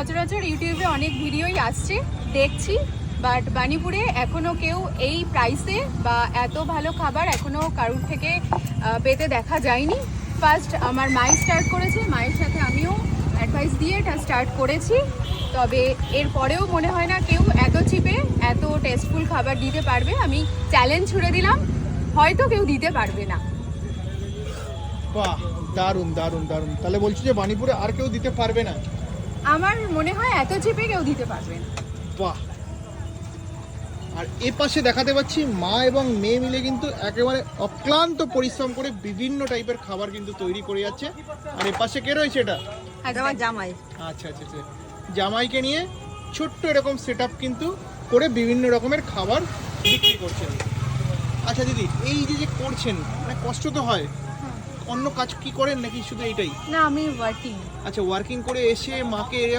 সচরাচর ইউটিউবে অনেক ভিডিওই আসছে, দেখছি, বাট বানিপুরে এখনও কেউ এই প্রাইসে বা এত ভালো খাবার এখনও কারোর থেকে পেতে দেখা যায়নি। ফার্স্ট আমার মাই স্টার্ট করেছে, মায়ের সাথে আমিও অ্যাডভাইস দিয়ে এটা স্টার্ট করেছি। তবে এরপরেও মনে হয় না কেউ এত চিপে এত টেস্টফুল খাবার দিতে পারবে। আমি চ্যালেঞ্জ ছুড়ে দিলাম, হয়তো কেউ দিতে পারবে না। বাহ, দারুণ দারুণ দারুণ। তাহলে বলছি যে বানিপুরে আর কেউ দিতে পারবে না? আমার মনে হয় এত চিপে কেউ দিতে পারবে না। বাহ। আর এ পাশে দেখাতে পাচ্ছি মা এবং মেয়ে মিলে কিন্তু একেবারে অক্লান্ত পরিশ্রম করে বিভিন্ন টাইপের খাবার কিন্তু তৈরি করে যাচ্ছে। আর এ পাশে কে রয়েছে? এটা আমার জামাই। আচ্ছা আচ্ছা আচ্ছা, জামাইকে নিয়ে ছোট্ট এরকম সেট আপ কিন্তু করে বিভিন্ন রকমের খাবার বিক্রি করছেন। আচ্ছা দিদি, এই যে যে করছেন মানে কষ্ট তো হয়, অন্য কাজ কি করেন নাকি শুধু এইটাই? না, আমি ওয়ার্কিং। আচ্ছা, ওয়ার্কিং করে এসে মাকে এ